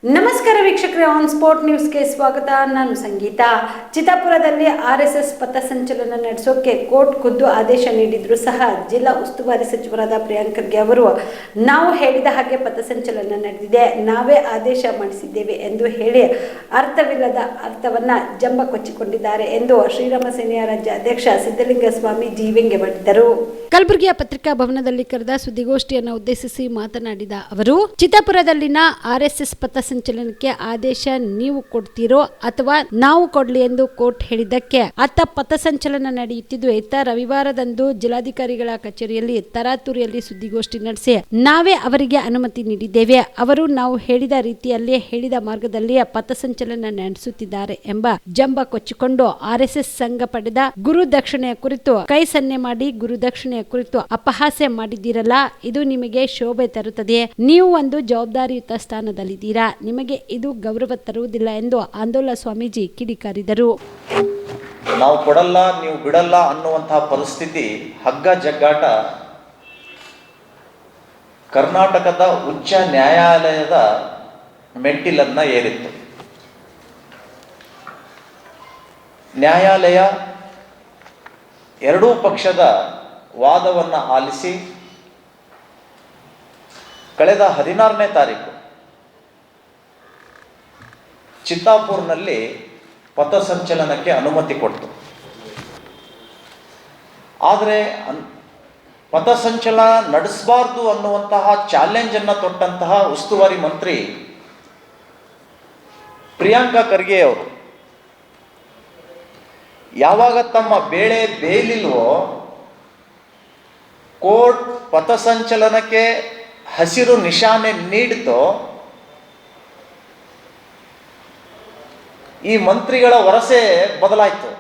ನಮಸ್ಕಾರ ವೀಕ್ಷಕರೇ, on spot ನ್ಯೂಸ್ಗೆ ಸ್ವಾಗತ. ನಾನು ಸಂಗೀತ. ಚಿತ್ತಾಪುರದಲ್ಲಿ ಆರ್ಎಸ್ಎಸ್ ಪಥಸಂಚಲನ ನಡೆಸೋಕೆ ಕೋರ್ಟ್ ಖುದ್ದು ಆದೇಶ ನೀಡಿದ್ರು ಸಹ ಜಿಲ್ಲಾ ಉಸ್ತುವಾರಿ ಸಚಿವರಾದ ಪ್ರಿಯಾಂಕ್ ಖರ್ಗೆ ಅವರು ನಾವು ಹೇಳಿದ ಹಾಗೆ ಪಥಸಂಚಲನ ನಡೆದಿದೆ, ನಾವೇ ಆದೇಶ ಮಾಡಿಸಿದ್ದೇವೆ ಎಂದು ಹೇಳಿ ಅರ್ಥವಿಲ್ಲದ ಅರ್ಥವನ್ನ ಜಂಬ ಕೊಚ್ಚಿಕೊಂಡಿದ್ದಾರೆ ಎಂದು ಶ್ರೀರಾಮ ಸೇನೆಯ ರಾಜ್ಯ ಅಧ್ಯಕ್ಷ ಸಿದ್ದಲಿಂಗ ಸ್ವಾಮಿ ವ್ಯಂಗ್ಯವಾಡಿದರು. ಕಲಬುರಗಿಯ ಪತ್ರಿಕಾ ಭವನದಲ್ಲಿ ಕರೆದ ಸುದ್ದಿಗೋಷ್ಠಿಯನ್ನು ಉದ್ದೇಶಿಸಿ ಮಾತನಾಡಿದ ಅವರು, ಚಿತ್ತಾಪುರದಲ್ಲಿನ ಆರ್ಎಸ್ಎಸ್ ಪಥಸಂಚಲನಕ್ಕೆ ಆದೇಶ ನೀವು ಕೊಡ್ತೀರೋ ಅಥವಾ ನಾವು ಕೊಡ್ಲಿ ಎಂದು ಕೋರ್ಟ್ ಹೇಳಿದ್ದಕ್ಕೆ ಅತ್ತ ಪಥಸಂಚಲನ ನಡೆಯುತ್ತಿದ್ದು, ಇತ್ತ ರವಿವಾರದಂದು ಜಿಲ್ಲಾಧಿಕಾರಿಗಳ ಕಚೇರಿಯಲ್ಲಿ ತರಾತುರಿಯಲ್ಲಿ ಸುದ್ದಿಗೋಷ್ಠಿ ನಡೆಸಿ ನಾವೇ ಅವರಿಗೆ ಅನುಮತಿ ನೀಡಿದ್ದೇವೆ, ಅವರು ನಾವು ಹೇಳಿದ ರೀತಿಯಲ್ಲೇ ಹೇಳಿದ ಮಾರ್ಗದಲ್ಲಿಯೇ ಪಥಸಂಚಲನ ನಡೆಸುತ್ತಿದ್ದಾರೆ ಎಂಬ ಜಂಬ ಕೊಚ್ಚಿಕೊಂಡು ಆರ್ಎಸ್ಎಸ್ ಸಂಘ ಪಡೆದ ಗುರುದಕ್ಷಿಣೆಯ ಕುರಿತು ಕೈ ಸನ್ನೆ ಮಾಡಿ ಗುರುದಕ್ಷಿಣೆಯ ಕುರಿತು ಅಪಹಾಸ್ಯ ಮಾಡಿದ್ದೀರಲ್ಲ, ಇದು ನಿಮಗೆ ಶೋಭೆ ತರುತ್ತದೆ. ನೀವು ಒಂದು ಜವಾಬ್ದಾರಿಯುತ ಸ್ಥಾನದಲ್ಲಿದ್ದೀರಾ, ನಿಮಗೆ ಇದು ಗೌರವ ತರುವುದಿಲ್ಲ ಎಂದು ಆಂದೋಲ ಸ್ವಾಮೀಜಿ ಕಿಡಿಕಾರಿದರು. ನಾವು ಕೊಡಲ್ಲ ನೀವು ಬಿಡಲ್ಲ ಅನ್ನುವಂತಹ ಪರಿಸ್ಥಿತಿ, ಹಗ್ಗ ಜಗ್ಗಾಟ ಕರ್ನಾಟಕದ ಉಚ್ಚ ನ್ಯಾಯಾಲಯದ ಮೆಟ್ಟಿಲನ್ನ ಏರಿತ್ತು. ನ್ಯಾಯಾಲಯ ಎರಡೂ ಪಕ್ಷದ ವಾದವನ್ನು ಆಲಿಸಿ ಕಳೆದ 16ನೇ ತಾರೀಕು ಚಿತ್ತಾಪುರ್ನಲ್ಲಿ ಪಥಸಂಚಲನಕ್ಕೆ ಅನುಮತಿ ಕೊಡ್ತು. ಆದರೆ ಪಥಸಂಚಲನ ನಡೆಸಬಾರ್ದು ಅನ್ನುವಂತಹ ಚಾಲೆಂಜ್ ಅನ್ನು ತೊಟ್ಟಂತಹ ಉಸ್ತುವಾರಿ ಮಂತ್ರಿ ಪ್ರಿಯಾಂಕ ಖರ್ಗೆ ಅವರು ಯಾವಾಗ ತಮ್ಮ ಬೇಳೆ ಬೇಯಲಿಲ್ವೋ, ಕೋರ್ಟ್ ಪಥಸಂಚಲನಕ್ಕೆ ಹಸಿರು ನಿಶಾನೆ ನೀಡಿತೋ, ಈ ಮಂತ್ರಿಗಳ ವರಸೆ ಬದಲಾಯಿತು.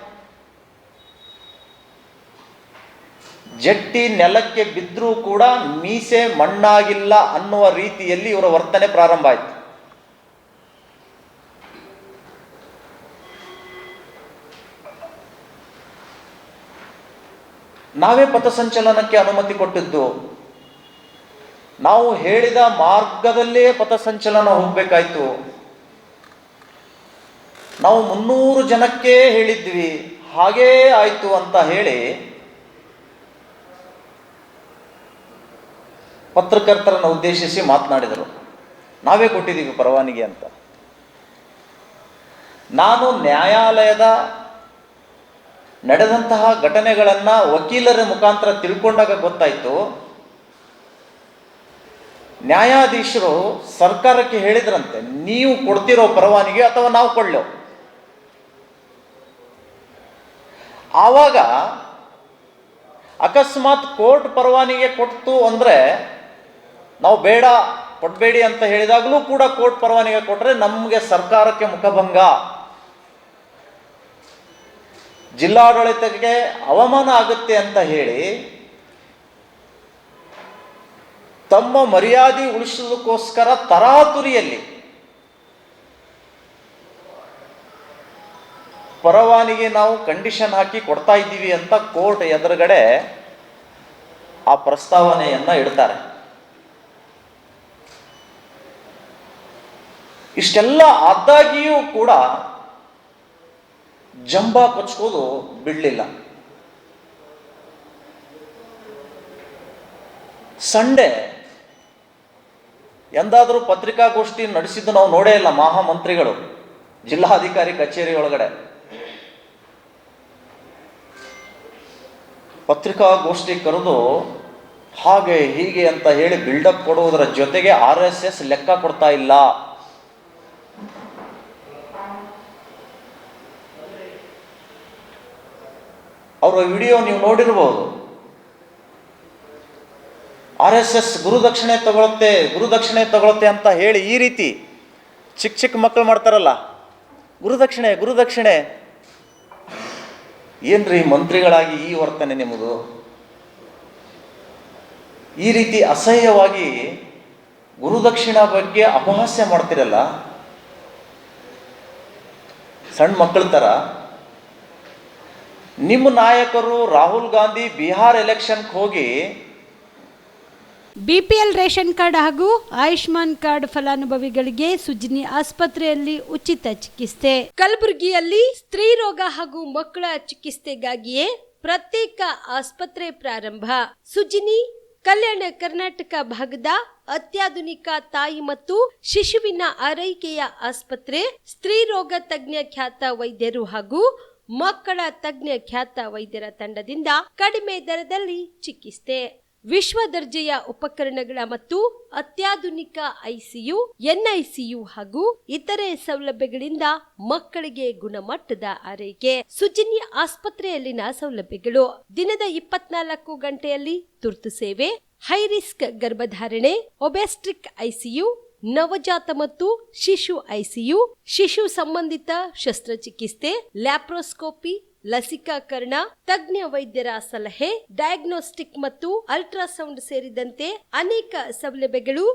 ಜಟ್ಟಿ ನೆಲಕ್ಕೆ ಬಿದ್ದರೂ ಕೂಡ ಮೀಸೆ ಮಣ್ಣಾಗಿಲ್ಲ ಅನ್ನುವ ರೀತಿಯಲ್ಲಿ ಇವರ ವರ್ತನೆ ಪ್ರಾರಂಭ ಆಯಿತು. ನಾವೇ ಪಥಸಂಚಲನಕ್ಕೆ ಅನುಮತಿ ಕೊಟ್ಟಿದ್ದು, ನಾವು ಹೇಳಿದ ಮಾರ್ಗದಲ್ಲೇ ಪಥಸಂಚಲನ ಹೋಗಬೇಕಾಯ್ತು, ನಾವು 300 ಜನಕ್ಕೆ ಹೇಳಿದ್ವಿ, ಹಾಗೇ ಆಯಿತು ಅಂತ ಹೇಳಿ ಪತ್ರಕರ್ತರನ್ನು ಉದ್ದೇಶಿಸಿ ಮಾತನಾಡಿದರು. ನಾವೇ ಕೊಟ್ಟಿದ್ದೀವಿ ಪರವಾನಗಿ ಅಂತ. ನಾನು ನ್ಯಾಯಾಲಯದ ನಡೆದಂತಹ ಘಟನೆಗಳನ್ನು ವಕೀಲರ ಮುಖಾಂತರ ತಿಳ್ಕೊಂಡಾಗ ಗೊತ್ತಾಯಿತು, ನ್ಯಾಯಾಧೀಶರು ಸರ್ಕಾರಕ್ಕೆ ಹೇಳಿದ್ರಂತೆ, ನೀವು ಕೊಡ್ತಿರೋ ಪರವಾನಗಿ ಅಥವಾ ನಾವು ಕೊಡ್ಲೋ. ಆವಾಗ ಅಕಸ್ಮಾತ್ ಕೋರ್ಟ್ ಪರವಾನಗಿ ಕೊಡ್ತು ಅಂದರೆ, ನಾವು ಬೇಡ ಕೊಡಬೇಡಿ ಅಂತ ಹೇಳಿದಾಗಲೂ ಕೂಡ ಕೋರ್ಟ್ ಪರವಾನಗಿ ಕೊಟ್ಟರೆ ನಮಗೆ ಸರ್ಕಾರಕ್ಕೆ ಮುಖಭಂಗ, ಜಿಲ್ಲಾಡಳಿತಕ್ಕೆ ಅವಮಾನ ಆಗುತ್ತೆ ಅಂತ ಹೇಳಿ ತಮ್ಮ ಮರ್ಯಾದೆ ಉಳಿಸೋದಕ್ಕೋಸ್ಕರ ತರಾತುರಿಯಲ್ಲಿ ಪರವಾನಗಿ ನಾವು ಕಂಡೀಷನ್ ಹಾಕಿ ಕೊಡ್ತಾ ಇದ್ದೀವಿ ಅಂತ ಕೋರ್ಟ್ ಎದುರುಗಡೆ ಆ ಪ್ರಸ್ತಾವನೆಯನ್ನು ಇಡ್ತಾರೆ. ಇಷ್ಟೆಲ್ಲ ಆದಾಗಿಯೂ ಕೂಡ ಜಂಬ ಕೊಚ್ಚೋದು ಬಿಡಲಿಲ್ಲ. ಸಂಡೇ ಎಂದಾದರೂ ಪತ್ರಿಕಾಗೋಷ್ಠಿ ನಡೆಸಿದ್ದು ನಾವು ನೋಡೇ ಇಲ್ಲ. ಮಹಾಮಂತ್ರಿಗಳು ಜಿಲ್ಲಾಧಿಕಾರಿ ಕಚೇರಿ ಒಳಗಡೆ ಪತ್ರಿಕಾಗೋಷ್ಠಿ ಕರೆದು ಹಾಗೆ ಹೀಗೆ ಅಂತ ಹೇಳಿ ಬಿಲ್ಡಪ್ ಕೊಡುವುದರ ಜೊತೆಗೆ RSS ಲೆಕ್ಕ ಕೊಡ್ತಾ ಇಲ್ಲ. ಅವರ ವಿಡಿಯೋ ನೀವು ನೋಡಿರ್ಬೋದು. RSS ಗುರುದಕ್ಷಿಣೆ ತಗೊಳುತ್ತೆ ಅಂತ ಹೇಳಿ ಈ ರೀತಿ ಚಿಕ್ಕ ಮಕ್ಕಳು ಮಾಡ್ತಾರಲ್ಲ, ಗುರುದಕ್ಷಿಣೆ. ಏನ್ರಿ ಮಂತ್ರಿಗಳಾಗಿ ಈ ವರ್ತನೆ ನಿಮ್ಮದು? ಈ ರೀತಿ ಅಸಹ್ಯವಾಗಿ ಗುರುದಕ್ಷಿಣ ಬಗ್ಗೆ ಅಪಹಾಸ್ಯ ಮಾಡ್ತಿರಲ್ಲ, ಸಣ್ಣ ಮಕ್ಕಳ ಥರ. ನಿಮ್ಮ ನಾಯಕರು ರಾಹುಲ್ ಗಾಂಧಿ ಬಿಹಾರ್ ಎಲೆಕ್ಷನ್ಗೆ ಹೋಗಿ ಬಿಪಿಎಲ್ ರೇಷನ್ ಕಾರ್ಡ್ ಹಾಗೂ ಆಯುಷ್ಮಾನ್ ಕಾರ್ಡ್ ಫಲಾನುಭವಿಗಳಿಗೆ ಸುಜಿನಿ ಆಸ್ಪತ್ರೆಯಲ್ಲಿ ಉಚಿತ ಚಿಕಿತ್ಸೆ. ಕಲಬುರಗಿಯಲ್ಲಿ ಸ್ತ್ರೀ ರೋಗ ಹಾಗೂ ಮಕ್ಕಳ ಚಿಕಿತ್ಸೆಗಾಗಿಯೇ ಪ್ರತ್ಯೇಕ ಆಸ್ಪತ್ರೆ ಪ್ರಾರಂಭ. ಸುಜಿನಿ ಕಲ್ಯಾಣ ಕರ್ನಾಟಕ ಭಾಗದ ಅತ್ಯಾಧುನಿಕ ತಾಯಿ ಮತ್ತು ಶಿಶುವಿನ ಆರೈಕೆಯ ಆಸ್ಪತ್ರೆ. ಸ್ತ್ರೀ ರೋಗ ತಜ್ಞ ಖ್ಯಾತ ವೈದ್ಯರು ಹಾಗೂ ಮಕ್ಕಳ ತಜ್ಞ ಖ್ಯಾತ ವೈದ್ಯರ ತಂಡದಿಂದ ಕಡಿಮೆ ದರದಲ್ಲಿ ಚಿಕಿತ್ಸೆ. ವಿಶ್ವ ದರ್ಜೆಯ ಉಪಕರಣಗಳ ಮತ್ತು ಅತ್ಯಾಧುನಿಕ ಐಸಿಯು, ಎನ್ಐಸಿಯು ಹಾಗೂ ಇತರೆ ಸೌಲಭ್ಯಗಳಿಂದ ಮಕ್ಕಳಿಗೆ ಗುಣಮಟ್ಟದ ಆರೈಕೆ. ಸುಜಿನಿ ಆಸ್ಪತ್ರೆಯಲ್ಲಿನ ಸೌಲಭ್ಯಗಳು: ದಿನದ 24 ಗಂಟೆಯಲ್ಲಿ ತುರ್ತು ಸೇವೆ, ಹೈ ರಿಸ್ಕ್ ಗರ್ಭಧಾರಣೆ, ಒಬೆಸ್ಟ್ರಿಕ್ ಐಸಿಯು, ನವಜಾತ ಮತ್ತು ಶಿಶು ಐಸಿಯು, ಶಿಶು ಸಂಬಂಧಿತ ಶಸ್ತ್ರಚಿಕಿತ್ಸೆ, ಲ್ಯಾಪ್ರೋಸ್ಕೋಪಿ, ಲಸಿಕಾಕರಣ, ತಜ್ಞ ವೈದ್ಯರ ಸಲಹೆ, ಡಯಾಗ್ನೋಸ್ಟಿಕ್ ಮತ್ತು ಅಲ್ಟ್ರಾಸೌಂಡ್ ಸೇರಿದಂತೆ ಅನೇಕ ಸೌಲಭ್ಯಗಳು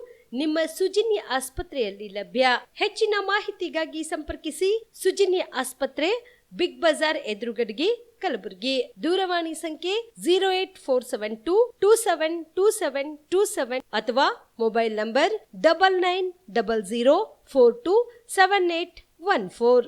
ನಿಮ್ಮ ಸುಜಿನಿ ಆಸ್ಪತ್ರೆಯಲ್ಲಿ ಲಭ್ಯ. ಹೆಚ್ಚಿನ ಮಾಹಿತಿಗಾಗಿ ಸಂಪರ್ಕಿಸಿ ಸುಜಿನಿ ಆಸ್ಪತ್ರೆ, ಬಿಗ್ ಬಜಾರ್ ಎದುರುಗಡೆಗೆ, ಕಲಬುರಗಿ. ದೂರವಾಣಿ ಸಂಖ್ಯೆ 08472727227 ಅಥವಾ ಮೊಬೈಲ್ ನಂಬರ್ 9900427814.